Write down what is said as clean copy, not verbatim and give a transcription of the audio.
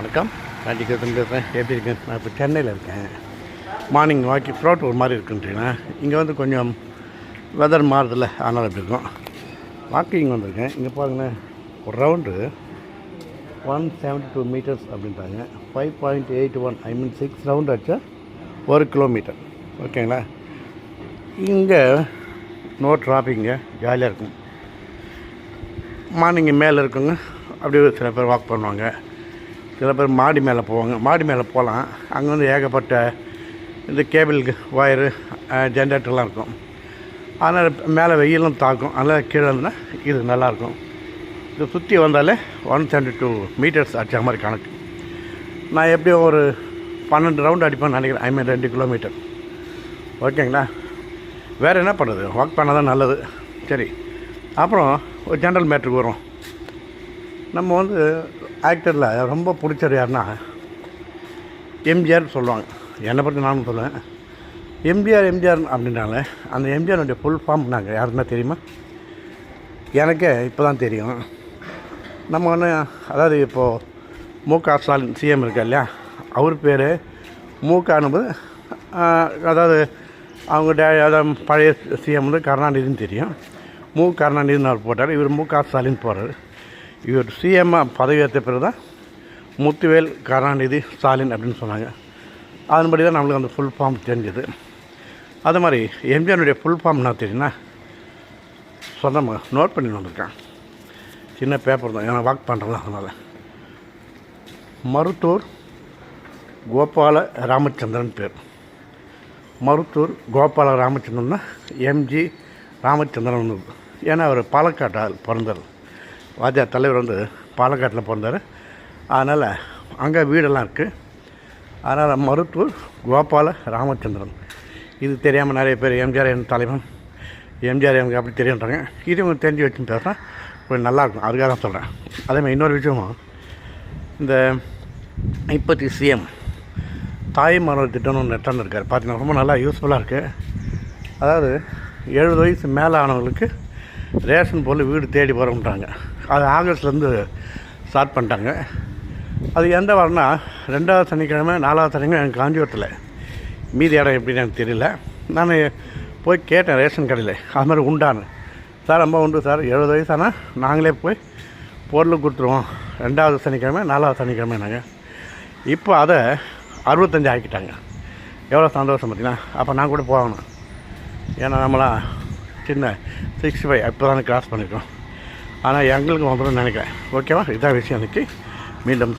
வணக்கம். நான் டிக்கெட் பேசுகிறேன். எப்படி இருக்கேன்? நான் இப்போ சென்னையில் இருக்கேன். மார்னிங் வாக்கிங் த்ரோட் ஒரு மாதிரி இருக்குன்றீங்கன்னா இங்கே வந்து கொஞ்சம் வெதர் மாறுதில்ல, அதனால் எப்படி இருக்கும். வாக்கிங் வந்திருக்கேன். இங்கே பாருங்களேன், ஒரு ரவுண்டு 172 மீட்டர்ஸ் அப்படின்றாங்க. 5.81 6 ரவுண்ட் ஆச்சா 1 கிலோமீட்டர். ஓகேங்களா? இங்கே நோ டிராஃபிங்க, ஜாலியாக இருக்கும். மார்னிங் மேலே இருக்குங்க, அப்படியே சில பேர் வாக் பண்ணுவாங்க, சில பேர் மாடி மேலே போவாங்க. மாடி மேலே போகலாம். அங்கே வந்து ஏகப்பட்ட இந்த கேபிள் ஒயரு ஜென்ரேட்டர்லாம் இருக்கும். அதனால் மேலே வெயிலும் தாக்கும். அதனால் கீழே இருந்தால் இது நல்லாயிருக்கும். இது சுற்றி வந்தாலே 172 மீட்டர்ஸ் அடித்த மாதிரி கணக்கு. நான் எப்படியும் ஒரு 12 ரவுண்டு அடிப்பேன்னு நினைக்கிறேன். 2 கிலோமீட்டர். ஓகேங்களா? வேறு என்ன பண்ணுறது, வாக் பண்ணால் தான் நல்லது. சரி, அப்புறம் ஒரு ஜென்ரல் மேட்ருக்கு வரும். நம்ம வந்து ஆக்டரில் ரொம்ப பிடிச்சது யாருன்னா எம்ஜிஆர் சொல்லுவாங்க. என்னை பற்றி நானும் சொல்லுவேன். எம்ஜிஆர் அப்படின்னால அந்த எம்ஜிஆருடைய ஃபுல் ஃபார்ம் நாங்கள் யாருன்னா தெரியுமா? எனக்கே இப்போ தான் தெரியும். நம்ம ஒன்று, அதாவது இப்போது மு.க. ஸ்டாலின் சிஎம் இருக்கா இல்லையா, அவர் பேர் மு.க.னு, அதாவது அவங்க அதாவது பழைய சிஎம் வந்து கருணாநிதினு தெரியும். மு கருணாநிதினு அவர் போட்டார். இவர் மு.க. ஸ்டாலின் போகிறார். இவர் சிஎம்மாக பதவி ஏற்ற பிறகு தான் முத்துவேல் கருணாநிதி ஸ்டாலின் அப்படின்னு சொன்னாங்க. அதன்படி தான் நம்மளுக்கு அந்த ஃபுல் ஃபார்ம் தெரிஞ்சது. அது மாதிரி எம்ஜிஆருடைய ஃபுல் ஃபார்ம் என்ன தெரியுன்னா, சொந்தமாக நோட் பண்ணி வந்திருக்கேன். சின்ன பேப்பர் தான், ஏன்னா வாக் பண்ணுறேன். அதனால் மருத்தூர் கோபால ராமச்சந்திரன் பேர். மருத்தூர் கோபால ராமச்சந்திரன்னா எம்ஜி ராமச்சந்திரன். ஏன்னா அவர் பாலக்காட்டால் பிறந்தார். வாத்தியார் தலைவர் வந்து பாலக்காட்டில் பிறந்தார். அதனால் அங்கே வீடெல்லாம் இருக்குது. அதனால் மருத்தூர் கோபால ராமச்சந்திரன். இது தெரியாமல் நிறைய பேர் எம்ஜிஆர் என் தலைவன், எம்ஜிஆர் எனக்கு அப்படி தெரியுன்றாங்க. இது இவங்க தெரிஞ்சு வச்சுன்னு பேசுகிறேன், கொஞ்சம் நல்லாயிருக்கும். அதுக்காக தான் சொல்கிறேன். அதேமாதிரி இன்னொரு விஷயமும், இந்த இப்போத்தி சிஎம் தாய்மானவர் திட்டம்னு ஒன்று நெட்டான்னு இருக்கார். பார்த்தீங்கன்னா ரொம்ப நல்லா யூஸ்ஃபுல்லாக இருக்குது. அதாவது 70 வயசு மேலே ஆனவங்களுக்கு ரேஷன் பொருள் வீடு தேடி வரோம்ன்றாங்க. அது ஆகஸ்ட்லேருந்து ஸ்டார்ட் பண்ணிட்டாங்க. அது எந்த வாரம்னா 2வது சனிக்கிழமை 4வது சனிக்கிழமை எனக்கு காஞ்சிபுரத்தில். மீதி இடம் எப்படின்னு எனக்கு தெரியல. நான் போய் கேட்டேன் ரேஷன் கடையில், அது மாதிரி உண்டான்னு. சார் ரொம்ப உண்டு சார், 70 வயசானால் நாங்களே போய் பொருள் கொடுத்துருவோம், 2வது சனிக்கிழமை 4வது சனிக்கிழமை. நாங்கள் இப்போ அதை 65 ஆக்கிட்டாங்க. எவ்வளோ சந்தோஷம் பார்த்தீங்கன்னா. அப்போ நான் கூட போகணும். ஏன்னா நம்மளாம் சின்ன 65 இப்போ தானே கிராஸ் பண்ணியிருக்கோம். ஆனால் எங்களுக்கு வந்துடும் நினைக்கிறேன். ஓகேவா? இதான் விஷயம். அன்றைக்கி மீண்டும்